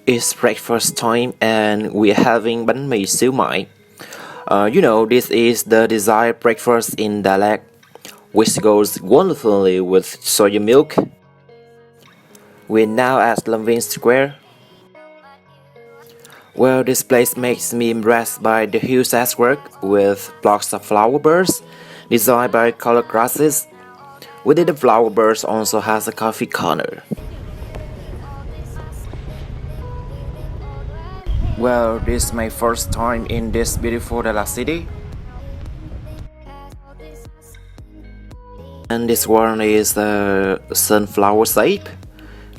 It's breakfast time and we're having banh mi siu mai. This is the desired breakfast in Dalat, which goes wonderfully with soya milk. We're now at Lamvin Square. Well, this place makes me impressed by the huge artwork with blocks of flower birds designed by color grasses. Within the flower birds also has a coffee corner. Well, this is my first time in this beautiful Dalat city. And this one is the sunflower shape.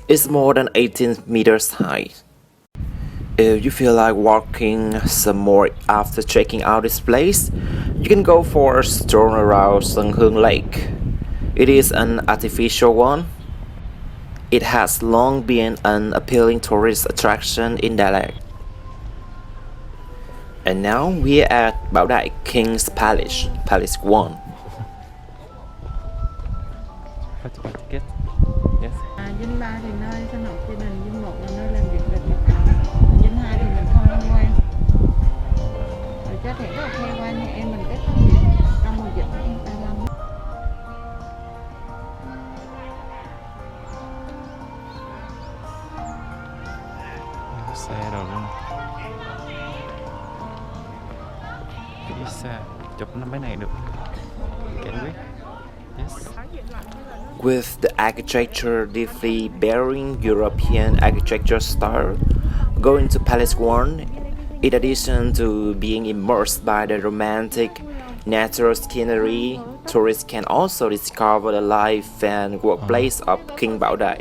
It's more than 18 meters high. If you feel like walking some more after checking out this place, you can go for a stroll around Sân Hương Lake. It is an artificial one. It has long been an appealing tourist attraction in Dalat. And now we're at Bảo Đại King's Palace, Palace 1. How to buy ticket? Yes. Dinh 3 thì nơi sinh hoạt gia đình, dinh 1 là nơi làm việc và nhập cảnh, dinh 2 thì mình thôi tham quan. Rồi cho thẻ có thuê qua nhà em mình cách trong mùa dịch em ta lâm. Xe rồi luôn. Cái xe chụp mấy này được. Can we? Yes. With the architecture deeply bearing European architecture style, going to Palace 1, in addition to being immersed by the romantic natural scenery, tourists can also discover the life and workplace of King Bảo Đại.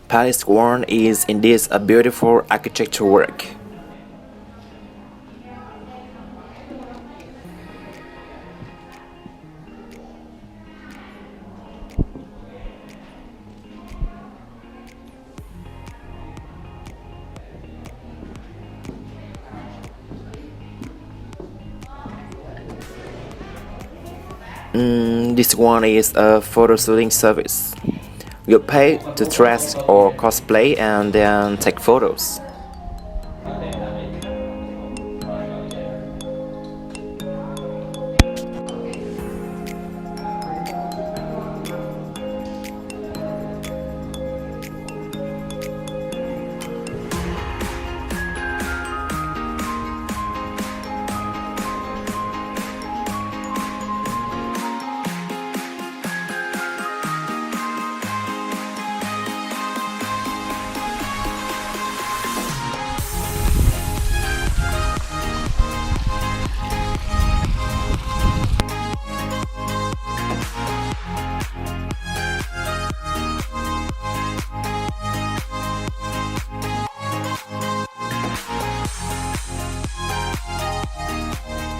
Palace 1 is indeed a beautiful architectural work. This one is a photo shooting service. You pay to dress or cosplay and then take photos.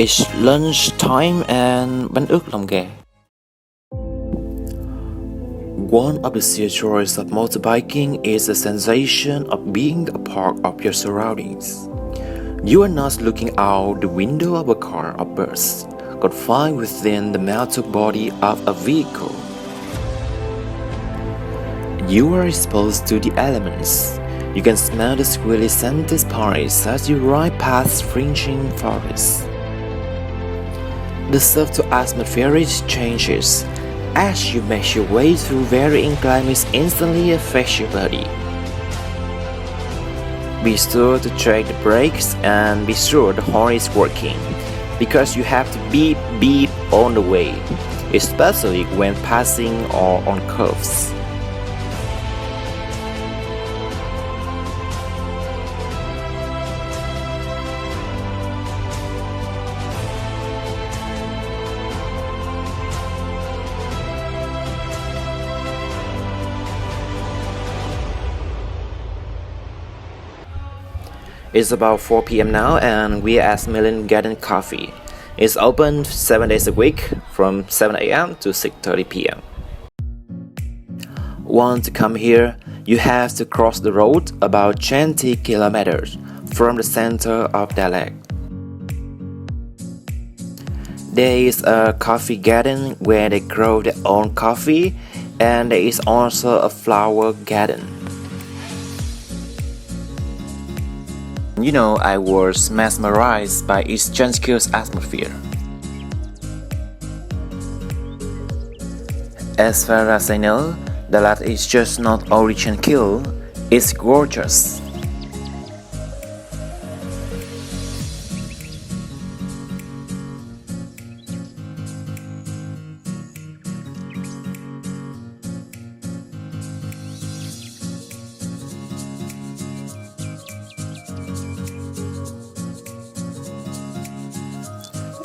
It's lunchtime and bánh ướt lòng gà. One of the sheer joys of motorbiking is the sensation of being a part of your surroundings. You are not looking out the window of a car or bus, confined within the metal body of a vehicle. You are exposed to the elements. You can smell the sweetly scented spice as you ride past fringing forests. The subtle atmospheric changes as you make your way through varying climates instantly affect your body. Be sure to check the brakes and be sure the horn is working, because you have to beep beep on the way, especially when passing or on curves. It's about 4 p.m. now, and we're at Millen Garden Coffee. It's open 7 days a week from 7 a.m. to 6:30 p.m. Want to come here? You have to cross the road about 20 kilometers from the center of Dalat. There is a coffee garden where they grow their own coffee, and there is also a flower garden. You know, I was mesmerized by its tranquil atmosphere. As far as I know, Dalat is just not only tranquil, it's gorgeous.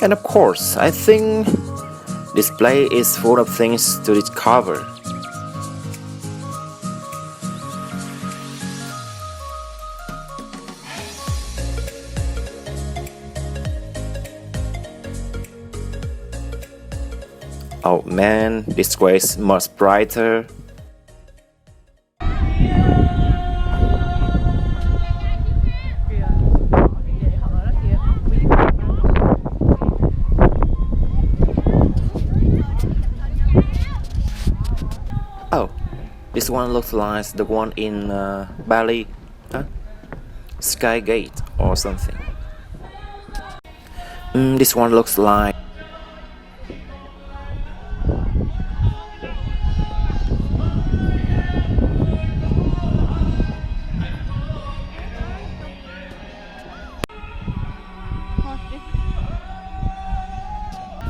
And of course, I think this place is full of things to discover. Oh man, this way is much brighter. Oh, this one looks like the one in Bali, Skygate or something. This one looks like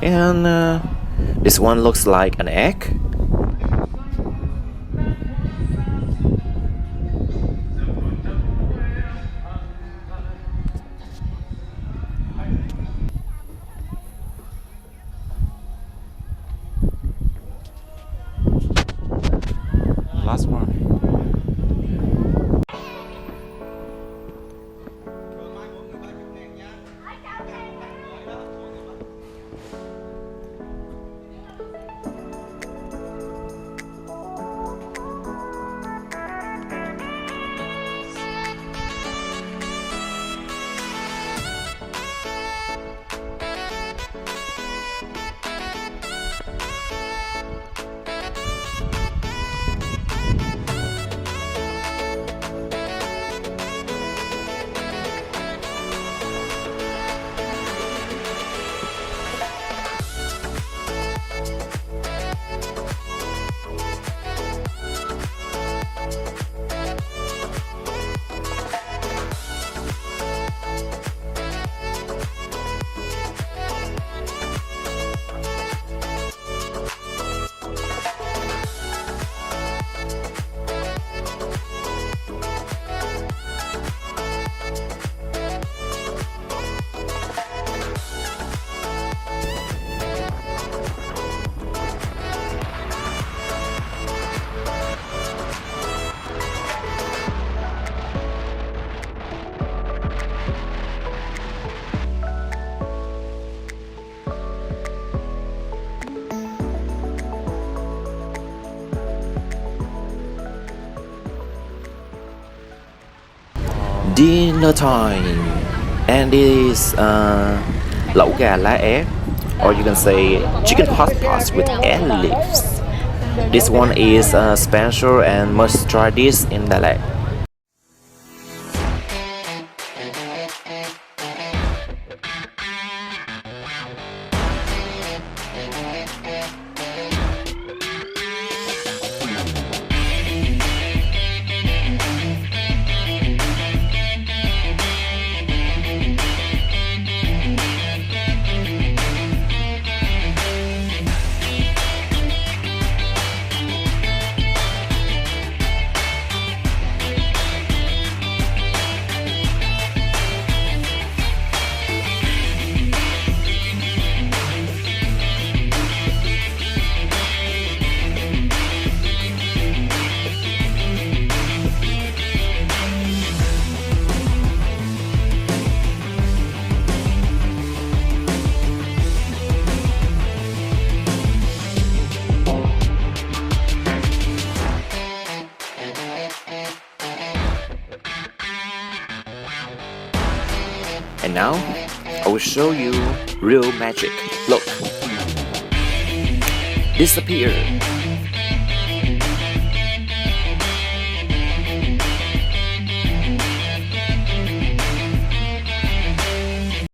and this one looks like an egg. Last one. Dinner time, and this is lẩu gà lá é, or you can say chicken hot pot with egg leaves. This one is special and must try this in Dalat. And now, I will show you real magic. Look. Disappear.